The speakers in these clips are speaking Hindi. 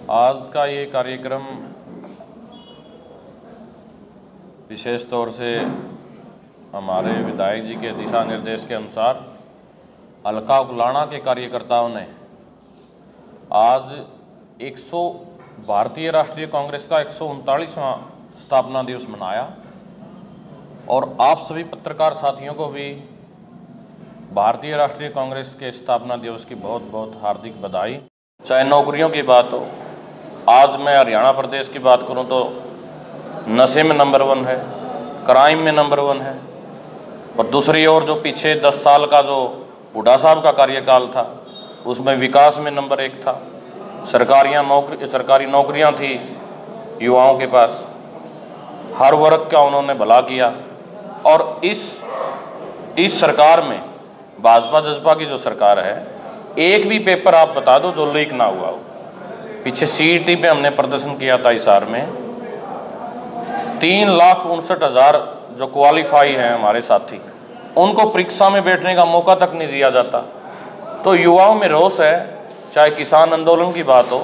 आज का ये कार्यक्रम विशेष तौर से हमारे विधायक जी के दिशा निर्देश के अनुसार हल्का उकलाना के कार्यकर्ताओं ने आज भारतीय राष्ट्रीय कांग्रेस का 139वां स्थापना दिवस मनाया और आप सभी पत्रकार साथियों को भी भारतीय राष्ट्रीय कांग्रेस के स्थापना दिवस की बहुत बहुत हार्दिक बधाई। चाहे नौकरियों की बात हो, आज मैं हरियाणा प्रदेश की बात करूं तो नशे में नंबर 1 है, क्राइम में नंबर 1 है, और दूसरी ओर जो पीछे 10 साल का जो हुड्डा साहब का कार्यकाल था उसमें विकास में नंबर 1 था। सरकारी नौकरियां थी युवाओं के पास, हर वर्ग का उन्होंने भला किया। और इस सरकार में भाजपा जजपा की जो सरकार है, एक भी पेपर आप बता दो जो लीक ना हुआ हो। पीछे CET पे हमने प्रदर्शन किया था हिसार में, 3,59,000 जो क्वालिफाई हैं हमारे साथी, उनको परीक्षा में बैठने का मौका तक नहीं दिया जाता। तो युवाओं में रोष है। चाहे किसान आंदोलन की बात हो,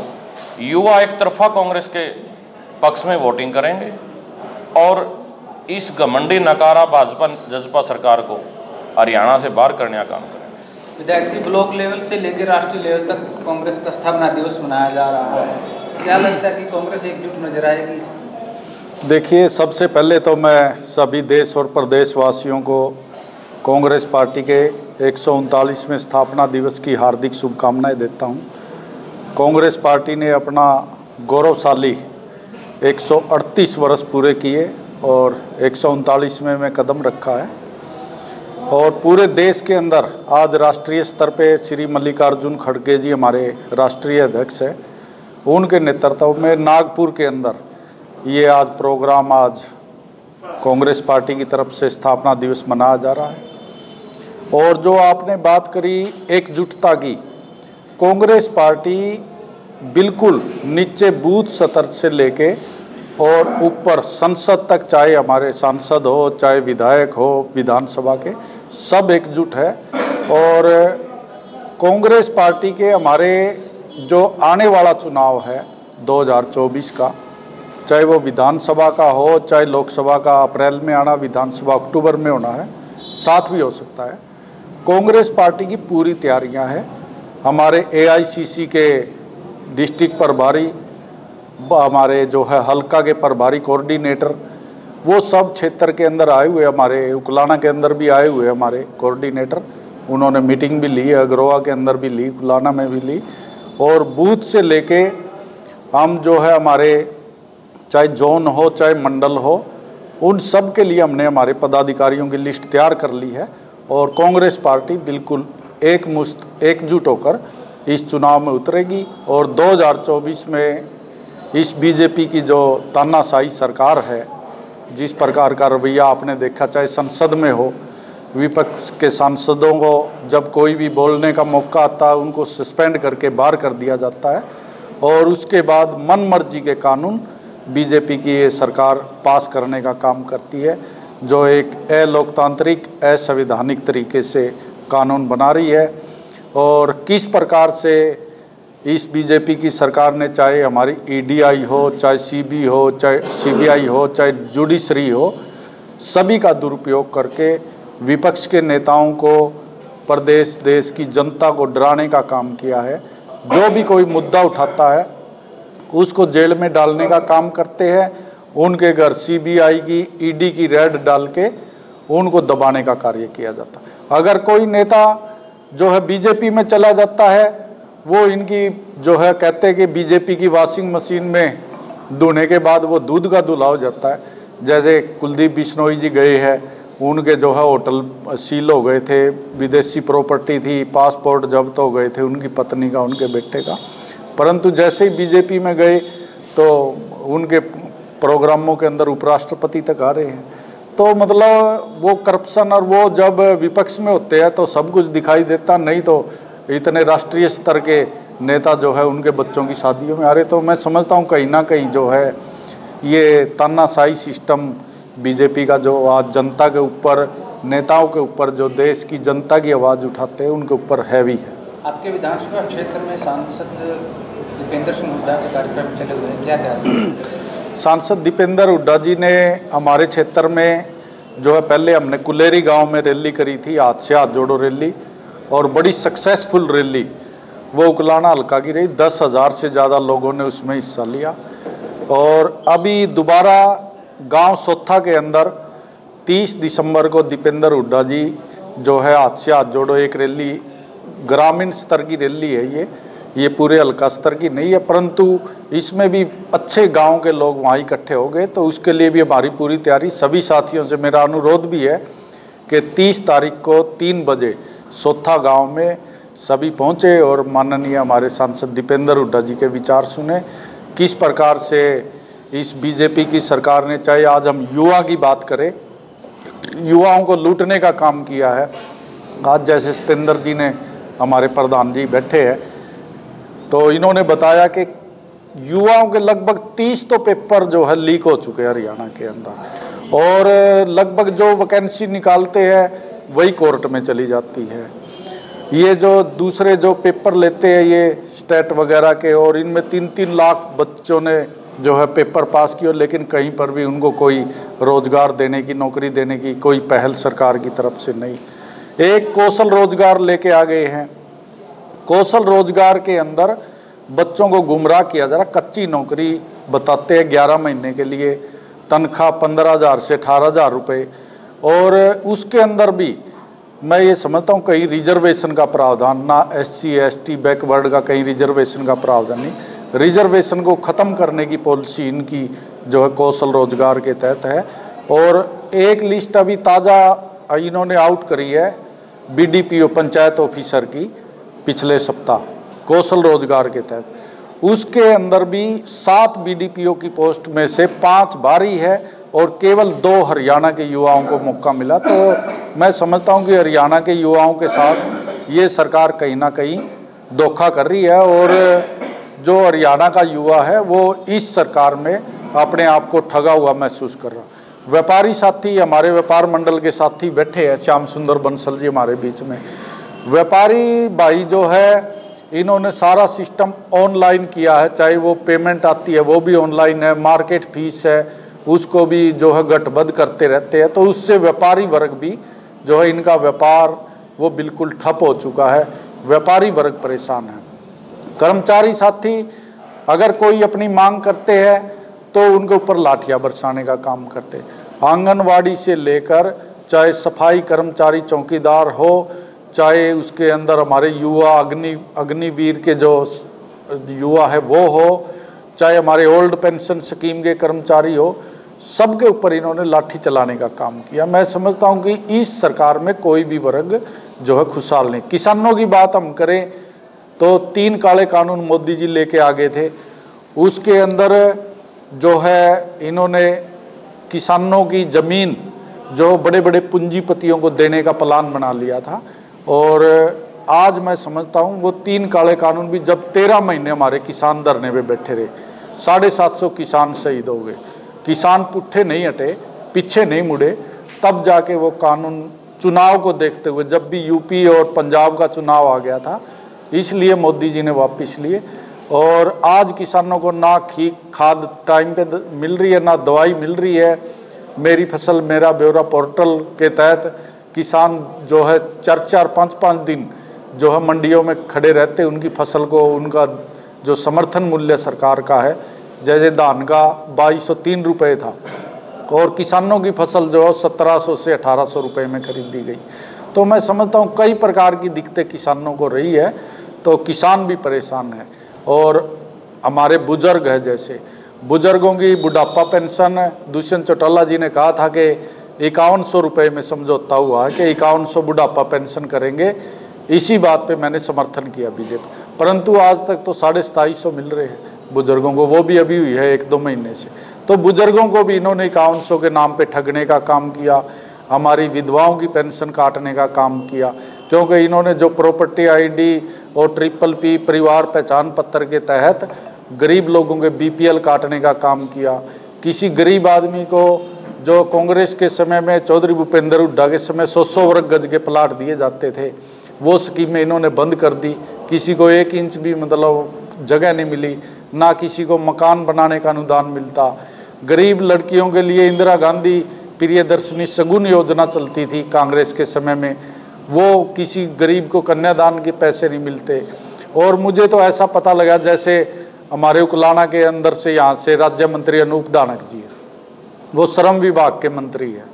युवा एक तरफा कांग्रेस के पक्ष में वोटिंग करेंगे और इस घमंडी नकारा भाजपा जजपा सरकार को हरियाणा से बाहर करने का काम करेंगे। विधायक जी, ब्लॉक लेवल से लेकर राष्ट्रीय लेवल तक कांग्रेस का स्थापना दिवस मनाया जा रहा है, क्या लगता है कि कांग्रेस एकजुट नजर आएगी? देखिए, सबसे पहले तो मैं सभी देश और प्रदेशवासियों को कांग्रेस पार्टी के 139वें स्थापना दिवस की हार्दिक शुभकामनाएं देता हूं। कांग्रेस पार्टी ने अपना गौरवशाली 138 वर्ष पूरे किए और 139वें में कदम रखा है। और पूरे देश के अंदर आज राष्ट्रीय स्तर पे श्री मल्लिकार्जुन खड़गे जी हमारे राष्ट्रीय अध्यक्ष हैं, उनके नेतृत्व में नागपुर के अंदर ये आज प्रोग्राम आज कांग्रेस पार्टी की तरफ से स्थापना दिवस मनाया जा रहा है। और जो आपने बात करी एकजुटता की, कांग्रेस पार्टी बिल्कुल नीचे बूथ स्तर से लेके और ऊपर संसद तक, चाहे हमारे सांसद हो चाहे विधायक हो विधानसभा के, सब एकजुट है। और कांग्रेस पार्टी के हमारे जो आने वाला चुनाव है 2024 का, चाहे वो विधानसभा का हो चाहे लोकसभा का, अप्रैल में आना, विधानसभा अक्टूबर में होना है, साथ भी हो सकता है। कांग्रेस पार्टी की पूरी तैयारियां हैं। हमारे AICC के डिस्ट्रिक्ट प्रभारी, हमारे जो है हल्का के प्रभारी कोऑर्डिनेटर, वो सब क्षेत्र के अंदर आए हुए, हमारे उकलाना के अंदर भी आए हुए हमारे कोऑर्डिनेटर, उन्होंने मीटिंग भी ली, अग्रोहा के अंदर भी ली, उकलाना में भी ली। और बूथ से लेके हम जो है हमारे चाहे जोन हो चाहे मंडल हो, उन सब के लिए हमने हमारे पदाधिकारियों की लिस्ट तैयार कर ली है। और कांग्रेस पार्टी बिल्कुल एकजुट होकर इस चुनाव में उतरेगी और 2024 में इस BJP की जो तानाशाही सरकार है, जिस प्रकार का रवैया आपने देखा, चाहे संसद में हो, विपक्ष के सांसदों को जब कोई भी बोलने का मौका आता है उनको सस्पेंड करके बाहर कर दिया जाता है और उसके बाद मन मर्जी के कानून BJP की ये सरकार पास करने का काम करती है, जो एक अलोकतांत्रिक असंवैधानिक तरीके से कानून बना रही है। और किस प्रकार से इस BJP की सरकार ने, चाहे हमारी EDI हो चाहे CB हो चाहे CBI हो चाहे जुडिशरी हो, सभी का दुरुपयोग करके विपक्ष के नेताओं को, प्रदेश देश की जनता को डराने का काम किया है। जो भी कोई मुद्दा उठाता है उसको जेल में डालने का काम करते हैं, उनके घर CBI की ED की रेड डाल के उनको दबाने का कार्य किया जाता है। अगर कोई नेता जो है BJP में चला जाता है, वो इनकी जो है कहते हैं कि BJP की वॉशिंग मशीन में धोने के बाद वो दूध का दूल्हा हो जाता है। जैसे कुलदीप बिश्नोई जी गए हैं, उनके जो है होटल सील हो गए थे, विदेशी प्रॉपर्टी थी, पासपोर्ट जब्त हो गए थे उनकी पत्नी का, उनके बेटे का, परंतु जैसे ही BJP में गए तो उनके प्रोग्रामों के अंदर उपराष्ट्रपति तक आ रहे हैं। तो मतलब वो करप्शन, और वो जब विपक्ष में होते हैं तो सब कुछ दिखाई देता, नहीं तो इतने राष्ट्रीय स्तर के नेता जो है उनके बच्चों की शादियों में आ रहे। तो मैं समझता हूँ कहीं ना कहीं जो है ये तानाशाही सिस्टम BJP का, जो आज जनता के ऊपर, नेताओं के ऊपर, जो देश की जनता की आवाज़ उठाते हैं उनके ऊपर हैवी है। आपके विधानसभा क्षेत्र में सांसद दीपेंद्र सिंह हुड्डा के कार्यक्रम चले हुए हैं, क्या क्या? सांसद दीपेंद्र हुड्डा जी ने हमारे क्षेत्र में जो है, पहले हमने कुलेरी गांव में रैली करी थी, हाथ से हाथ जोड़ो रैली, और बड़ी सक्सेसफुल रैली वो उकलाना हल्का की रही। 10,000 से ज़्यादा लोगों ने उसमें हिस्सा लिया। और अभी दोबारा गांव सोथा के अंदर 30 दिसंबर को दीपेंद्र हुड्डा जी जो है हाथ से हाथ जोड़ो एक रैली, ग्रामीण स्तर की रैली है ये पूरे हल्का स्तर की नहीं है, परंतु इसमें भी अच्छे गांव के लोग वहाँ इकट्ठे हो गए। तो उसके लिए भी हमारी पूरी तैयारी, सभी साथियों से मेरा अनुरोध भी है कि 30 तारीख को 3 बजे सोथा गांव में सभी पहुँचे और माननीय हमारे सांसद दीपेंद्र हुड्डा जी के विचार सुने। किस प्रकार से इस बीजेपी की सरकार ने, चाहे आज हम युवा की बात करें, युवाओं को लूटने का काम किया है। आज जैसे सतेंद्र जी ने, हमारे प्रधान जी बैठे हैं, तो इन्होंने बताया कि युवाओं के लगभग 30 तो पेपर जो है लीक हो चुके हैं हरियाणा के अंदर, और लगभग जो वैकेंसी निकालते हैं वही कोर्ट में चली जाती है। ये जो दूसरे जो पेपर लेते हैं ये स्टेट वगैरह के, और इनमें 3-3 लाख बच्चों ने जो है पेपर पास किए, लेकिन कहीं पर भी उनको कोई रोजगार देने की, नौकरी देने की कोई पहल सरकार की तरफ से नहीं। एक कौशल रोजगार लेके आ गए हैं। कौशल रोजगार के अंदर बच्चों को गुमराह किया जा रहा, कच्ची नौकरी बताते हैं 11 महीने के लिए, तनख्वाह 15,000 से 18,000 रुपये, और उसके अंदर भी मैं ये समझता हूँ कहीं रिजर्वेशन का प्रावधान ना, SC ST बैकवर्ड का कहीं रिजर्वेशन का प्रावधान नहीं। रिजर्वेशन को ख़त्म करने की पॉलिसी इनकी जो है कौशल रोजगार के तहत है। और एक लिस्ट अभी ताज़ा इन्होंने आउट करी है BDPO पंचायत ऑफिसर की पिछले सप्ताह कौशल रोजगार के तहत, उसके अंदर भी 7 BDPO की पोस्ट में से 5 बाहरी है और केवल 2 हरियाणा के युवाओं को मौका मिला। तो मैं समझता हूं कि हरियाणा के युवाओं के साथ ये सरकार कहीं ना कहीं धोखा कर रही है, और जो हरियाणा का युवा है वो इस सरकार में अपने आप को ठगा हुआ महसूस कर रहा। व्यापारी साथी, हमारे व्यापार मंडल के साथी बैठे हैं, श्याम सुंदर बंसल जी हमारे बीच में। व्यापारी भाई जो है इन्होंने सारा सिस्टम ऑनलाइन किया है, चाहे वो पेमेंट आती है वो भी ऑनलाइन है, मार्केट फीस है उसको भी जो है गठबंध करते रहते हैं। तो उससे व्यापारी वर्ग भी जो है, इनका व्यापार वो बिल्कुल ठप हो चुका है, व्यापारी वर्ग परेशान है। कर्मचारी साथी अगर कोई अपनी मांग करते हैं तो उनके ऊपर लाठियां बरसाने का काम करते। आंगनवाड़ी से लेकर चाहे सफाई कर्मचारी चौकीदार हो, चाहे उसके अंदर हमारे युवा अग्निवीर के जो युवा है वो हो, चाहे हमारे ओल्ड पेंशन स्कीम के कर्मचारी हो, सबके ऊपर इन्होंने लाठी चलाने का काम किया। मैं समझता हूं कि इस सरकार में कोई भी वर्ग जो है खुशहाल नहीं। किसानों की बात हम करें तो 3 काले कानून मोदी जी लेके आ गए थे, उसके अंदर जो है इन्होंने किसानों की ज़मीन जो बड़े बड़े पूंजीपतियों को देने का प्लान बना लिया था। और आज मैं समझता हूँ वो 3 काले कानून भी, जब 13 महीने हमारे किसान धरने पे बैठे रहे, 750 किसान शहीद हो गए, किसान पुट्ठे नहीं हटे, पीछे नहीं मुड़े, तब जाके वो कानून चुनाव को देखते हुए, जब भी यूपी और पंजाब का चुनाव आ गया था, इसलिए मोदी जी ने वापस लिए। और आज किसानों को ना खाद टाइम पे मिल रही है, ना दवाई मिल रही है। मेरी फसल मेरा ब्यौरा पोर्टल के तहत किसान जो है 4-4, 5-5 दिन जो है मंडियों में खड़े रहते, उनकी फसल को, उनका जो समर्थन मूल्य सरकार का है, जैसे धान का 2203 रुपये था और किसानों की फसल जो है 1700 से 1800 रुपये में खरीदी गई। तो मैं समझता हूँ कई प्रकार की दिक्कतें किसानों को रही है, तो किसान भी परेशान है। और हमारे बुजुर्ग है, जैसे बुजुर्गों की बुढ़ापा पेंशन, दुष्यंत चौटाला जी ने कहा था कि 5100 रुपये में समझौता हुआ है कि 5100 बुढ़ापा पेंशन करेंगे। इसी बात पे मैंने समर्थन किया बीजेपी, परंतु आज तक तो 2750 मिल रहे हैं बुजुर्गों को, वो भी अभी हुई है 1-2 महीने से। तो बुजुर्गों को भी इन्होंने 5100 के नाम पे ठगने का काम किया, हमारी विधवाओं की पेंशन काटने का काम किया, क्योंकि इन्होंने जो प्रॉपर्टी ID और PPP परिवार पहचान पत्र के तहत गरीब लोगों के BPL काटने का काम किया। किसी गरीब आदमी को जो कांग्रेस के समय में चौधरी भूपेंद्र हुड्डा के समय 100 वर्ग गज के प्लाट दिए जाते थे, वो स्कीमें इन्होंने बंद कर दी। किसी को 1 इंच भी मतलब जगह नहीं मिली, ना किसी को मकान बनाने का अनुदान मिलता। गरीब लड़कियों के लिए इंदिरा गांधी प्रियदर्शनी शगुन योजना चलती थी कांग्रेस के समय में, वो किसी गरीब को कन्यादान के पैसे नहीं मिलते। और मुझे तो ऐसा पता लगा जैसे हमारे उकलाना के अंदर से यहाँ से राज्य मंत्री अनूप दानक जी है, वो श्रम विभाग के मंत्री है,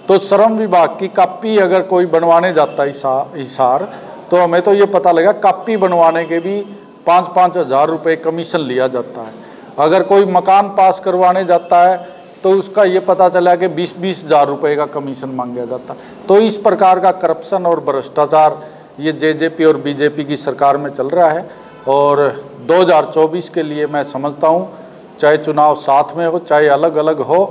तो श्रम विभाग की कापी अगर कोई बनवाने जाता है हिसार, तो हमें तो ये पता लगा कापी बनवाने के भी 5-5 हज़ार रुपये कमीशन लिया जाता है। अगर कोई मकान पास करवाने जाता है तो उसका ये पता चला कि 20-20 हज़ार रुपये का कमीशन मांगा जाता है। तो इस प्रकार का करप्शन और भ्रष्टाचार ये जेजेपी और बीजेपी की सरकार में चल रहा है। और 2024 के लिए मैं समझता हूँ, चाहे चुनाव साथ में हो चाहे अलग अलग हो,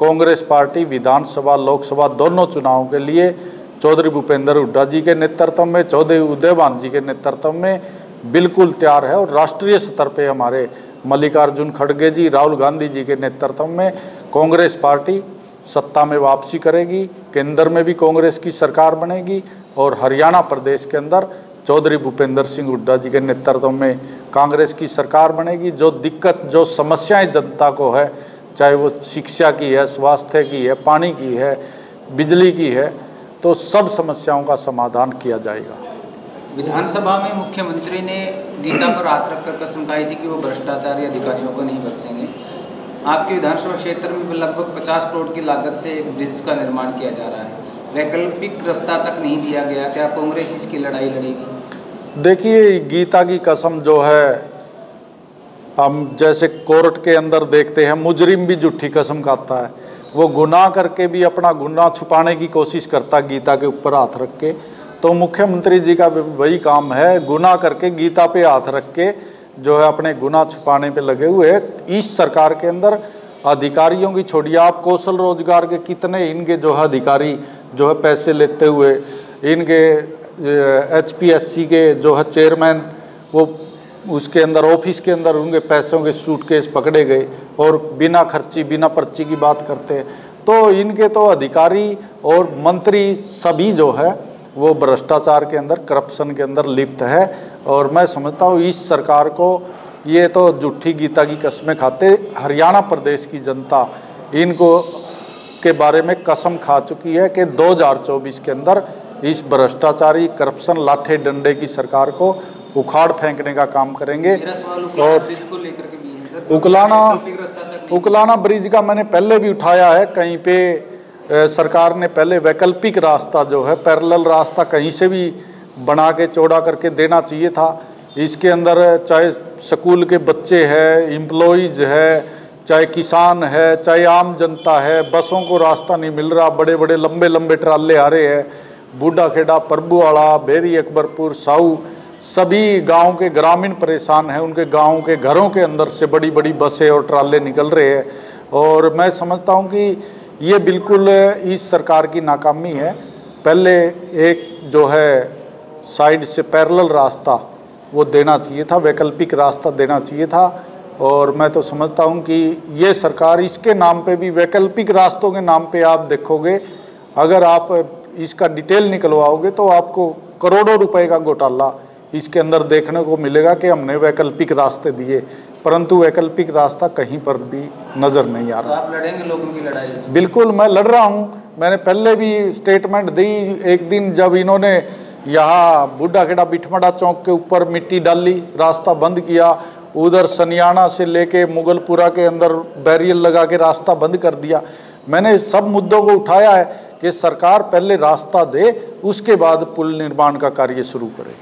कांग्रेस पार्टी विधानसभा लोकसभा दोनों चुनावों के लिए चौधरी भूपेंद्र हुड्डा जी के नेतृत्व में, चौधरी उदयभान जी के नेतृत्व में बिल्कुल तैयार है। और राष्ट्रीय स्तर पे हमारे मल्लिकार्जुन खड़गे जी, राहुल गांधी जी के नेतृत्व में कांग्रेस पार्टी सत्ता में वापसी करेगी, केंद्र में भी कांग्रेस की सरकार बनेगी और हरियाणा प्रदेश के अंदर चौधरी भूपेंद्र सिंह हुड्डा जी के नेतृत्व में कांग्रेस की सरकार बनेगी। जो दिक्कत जो समस्याएं जनता को है, चाहे वो शिक्षा की है, स्वास्थ्य की है, पानी की है, बिजली की है, तो सब समस्याओं का समाधान किया जाएगा। विधानसभा में मुख्यमंत्री ने गीता पर हाथ रखकर कसम खाई थी कि वो भ्रष्टाचारी अधिकारियों को नहीं बख्शेंगे। आपके विधानसभा क्षेत्र में लगभग 50 करोड़ की लागत से एक ब्रिज का निर्माण किया जा रहा है, वैकल्पिक रास्ता तक नहीं दिया गया, क्या कांग्रेस इसकी लड़ाई लड़ेगी? देखिए, गीता की कसम जो है, हम जैसे कोर्ट के अंदर देखते हैं मुजरिम भी झूठी कसम खाता है, वो गुनाह करके भी अपना गुनाह छुपाने की कोशिश करता है गीता के ऊपर हाथ रख के। तो मुख्यमंत्री जी का वही काम है, गुनाह करके गीता पे हाथ रख के जो है अपने गुनाह छुपाने पे लगे हुए हैं। इस सरकार के अंदर अधिकारियों की छोड़िए, आप कौशल रोजगार के कितने इनके जो है अधिकारी जो है पैसे लेते हुए, इनके HPSC के जो है चेयरमैन, वो उसके अंदर ऑफिस के अंदर उनके पैसों के सूटकेस पकड़े गए और बिना खर्ची बिना पर्ची की बात करते हैं। तो इनके तो अधिकारी और मंत्री सभी जो है वो भ्रष्टाचार के अंदर, करप्शन के अंदर लिप्त है। और मैं समझता हूँ इस सरकार को ये तो झूठी गीता की कसमें खाते, हरियाणा प्रदेश की जनता इनको के बारे में कसम खा चुकी है कि 2024 के अंदर इस भ्रष्टाचारी करप्शन लाठे डंडे की सरकार को उखाड़ फेंकने का काम करेंगे। और उकलाना ब्रिज का मैंने पहले भी उठाया है, कहीं पे सरकार ने पहले वैकल्पिक रास्ता जो है, पैरेलल रास्ता कहीं से भी बना के चौड़ा करके देना चाहिए था। इसके अंदर चाहे स्कूल के बच्चे हैं, एम्प्लॉइज है, चाहे किसान है, चाहे आम जनता है, बसों को रास्ता नहीं मिल रहा, बड़े बड़े लंबे लंबे ट्राले आ रहे हैं, बूढ़ा खेड़ा, प्रभुवाड़ा, बेरी अकबरपुर, साऊ, सभी गांव के ग्रामीण परेशान हैं। उनके गांव के घरों के अंदर से बड़ी बड़ी बसें और ट्राले निकल रहे हैं। और मैं समझता हूं कि ये बिल्कुल इस सरकार की नाकामी है। पहले एक जो है साइड से पैरेलल रास्ता वो देना चाहिए था, वैकल्पिक रास्ता देना चाहिए था। और मैं तो समझता हूं कि ये सरकार इसके नाम पे भी, वैकल्पिक रास्तों के नाम पे आप देखोगे, अगर आप इसका डिटेल निकलवाओगे तो आपको करोड़ों रुपए का घोटाला इसके अंदर देखने को मिलेगा कि हमने वैकल्पिक रास्ते दिए, परंतु वैकल्पिक रास्ता कहीं पर भी नज़र नहीं आ रहा। तो आप लड़ेंगे लोगों की लड़ाई? बिल्कुल, मैं लड़ रहा हूं। मैंने पहले भी स्टेटमेंट दी। एक दिन जब इन्होंने यहाँ बूढ़ा खेड़ा बिठमड़ा चौक के ऊपर मिट्टी डाली, रास्ता बंद किया, उधर सनियाना से लेके मुगलपुरा के अंदर बैरियर लगा के रास्ता बंद कर दिया। मैंने सब मुद्दों को उठाया है कि सरकार पहले रास्ता दे, उसके बाद पुल निर्माण का कार्य शुरू करे।